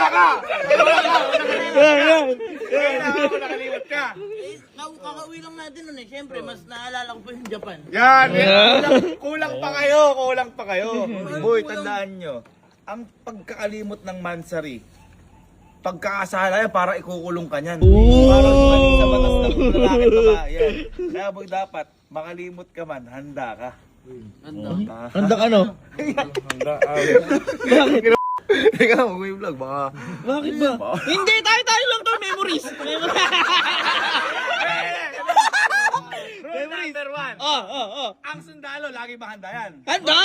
Wala ka! Nakalimot ka! Kakauwi lang natin nun eh. Siyempre, mas naalala ko pa yung Japan. Yan! Kulang pa kayo! Boy, tandaan nyo, ang pagkakalimot ng Mansari, pagkakasala yan, para ikukulong ka niyan. Parang ibalik sa batas ng lalaki babae yan. Kaya boy, dapat, makalimot ka man, handa ka. Handa ka no? Ikaw, mag-wave vlog, baka... Bakit ba? Hindi, tayo lang to, memories. Number one, ang sundalo, lagi ba handa yan? Handa!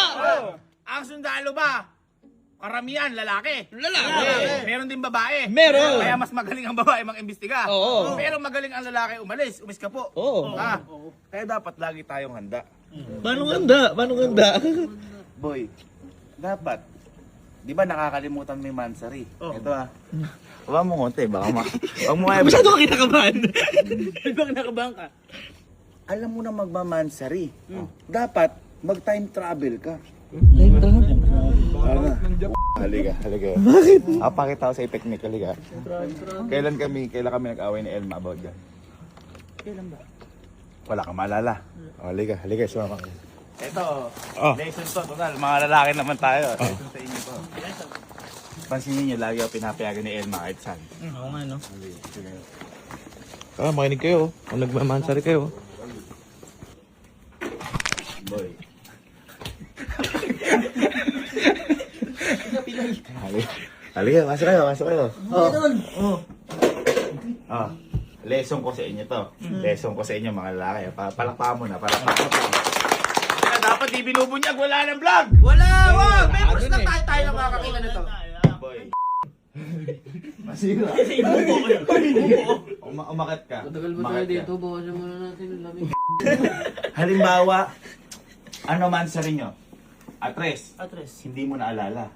Ang sundalo ba? Karamihan, lalaki. Meron din babae. Meron. Kaya mas magaling ang babae mag-imbestiga. Oo. Pero magaling ang lalaki umalis. Umis ka po. Oo. Kaya dapat lagi tayong handa. Paano handa? Boy, dapat. Di ba nakakalimutan mo yung Mansari? Ito Huwag mo konti, baka huwag mo kaya... Masyado ka kinakabahan. Ibang nakabahan ka. Alam mo na magmamansari. Dapat mag-time travel ka. Halika. Bakit? Pakita ko sa technique, halika. Kailan kami nag-away ni Elma about yan? Kailan ba? Wala kang maalala. Halika, sumama ka. Ito, lesson to, total, mga lalaki naman tayo. Lesson sa inyo to. Pansinin nyo, lagi ako pinapayagan ni Elma kahit saan. Oo nga, no? Makinig kayo. Kung nagmamansari kayo. Boy. Halika, masok kayo. Lesson ko sa inyo to. Lesson ko sa inyo mga lalaki. Palakpakan mo na, palakpakan mo. Dapat di binubunyag, wala ng vlog! Wag! Members na tayo lang makakakita nito. Boy. Masira. Umakat ka. Matagal ba tayo dito? Bawasan muna natin yung lamig. Halimbawa, ano man sa rin nyo? Atres. Atres. Hindi mo naalala.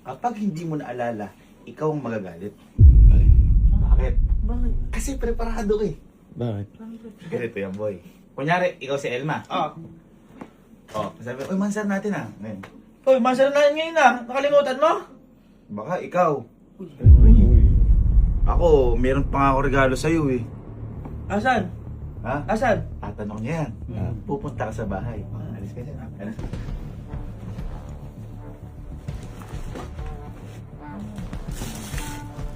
Kapag hindi mo naalala, ikaw ang magagalit. Bakit? Kasi preparado ka eh. Bakit? Ganito yan, boy. Kunyari, ikaw si Elma. Sabi, uy, mansar natin ngayon. Uy, masarap na ngayon nakalimutan mo? Baka ikaw. Ako, meron pa nga ako regalo sa'yo eh. Asan? Ha? Asan? Tatanong niya yan. Pupunta ka sa bahay. Alis ka dyan. Alis.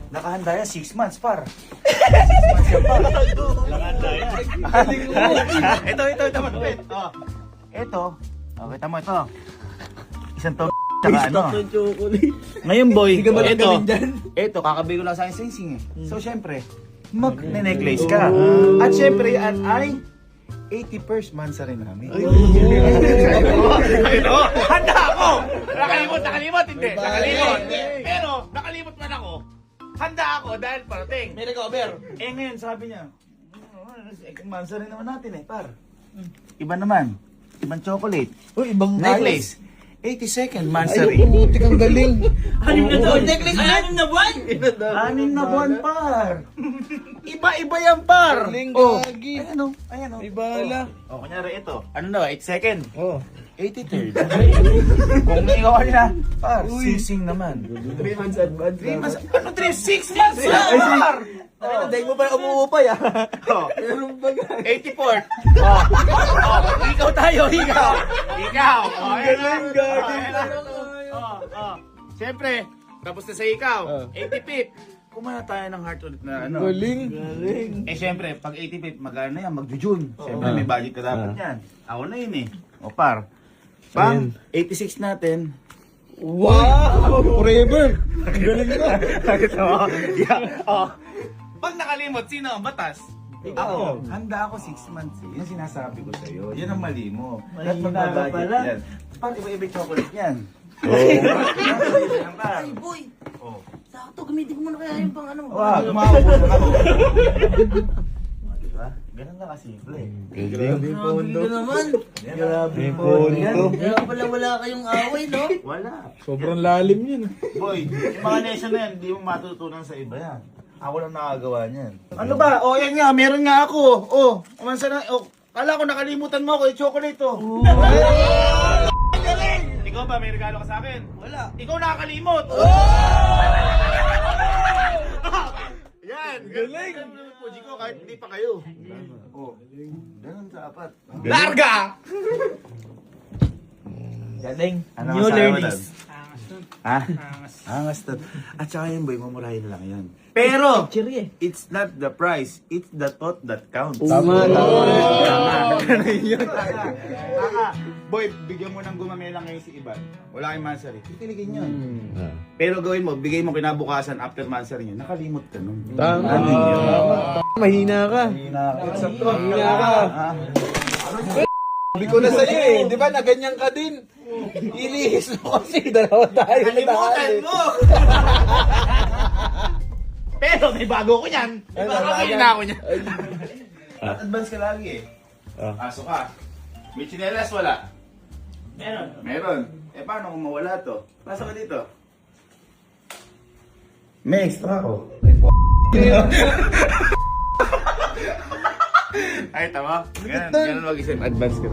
Nakahanda yan, 6 months par. 6 months yan par. Nakahanda yan. Ito, matupit. Ito, kita mo ito. Isang to tsaka ano. Ngayon boy, ito, kakabigo lang sa akin sing-sing eh. So syempre, mag-necklace ka. At syempre, yan ay 81st Mansari namin. Ito, handa ako! Nakalimot, hindi. Nakalimot. Pero, nakalimot man ako. Handa ako dahil parating. May recover. Ngayon sabi niya, Mansari naman natin par. Iba naman. Ibang chocolate. Ibang Necklace. 82nd Mansari. Buti kang galing. Anim na buwan? Necklace na 6 na buwan? 6 na buwan par. Iba-iba yan par. Galing gagi. Ayan o. Ibala. Kunyari ito. Ano daw? 82nd. 83rd. Kung ikaw na, par, sising naman. 3 months advance. 3 months, ano 3? 6 months na, par! Dahil mo pa umuupay Meron ba 84th. Ikaw tayo, ikaw. Galing gagi. Siyempre, tapos na sa ikaw. 85th. Kumana tayo ng heart ulit na ano. Galing. Siyempre, pag 85th, magkano yan, mag-June. Siyempre, may budget ka dapat yan. Ako na yun eh. Par. Pang 86 natin. Wow! Forever! Galing ka. Pag nakalimot, sino ang batas? Ako. Handa ako 6 months eh. Yan sinasabi ko sa'yo. Yan ang mali mo. At magbabudget yan. Parang iba-iba chocolate yan. Ay, boy! Sakto, gamitin ko muna kaya yung pang ano. Wag, kumakabulan ako. Diba? Ganun lang kasimple. Galing. Grabe ka naman. Grabe po nito. Kaya pala wala kayong away, no? Wala. Sobrang lalim yun. Boy, yung mga lesson na yan, hindi mo matutunan sa iba yan. Ako lang nakagawa niyan. Ano ba? Yan nga, meron nga ako. Umansa na. Kala ko nakalimutan mo ako, yung chocolate to. Galing! Ikaw ba, may regalo ka sa akin? Wala. Ikaw nakakalimot. kahit hindi pa kayo. Oh. Ganun dapat. Larga! Galing. Ano New masabi mo learnings. doon? Ha? Angas to. At saka yun boy, mamurahin lang yun. Pero, it's not the price, it's the thought that counts. Tama. Ano yun? Boy, bigyan mo ng gumamela ngayon si Iban. Wala kayong mansari. Titiligin yun. Pero gawin mo, bigay mo kinabukasan after mansari nyo. Nakalimot ka nun. Tama. Ano yun? Mahina ka. Mahina ka. Mahina ka. Sabi ko na sa'yo eh. Di ba naganyan ka din? Ilihis mo kasi. Dalawa tayo. Kalimutan mo! Pero may bago ko niyan. May bago na ako niyan. Advance ka lagi eh. Pasok ka. May tsinelas wala? Meron. Meron. Eh paano kung mawala to? Pasok ka dito. May extra ko. Ay, tama. Ganun mag-isip. Advance ka.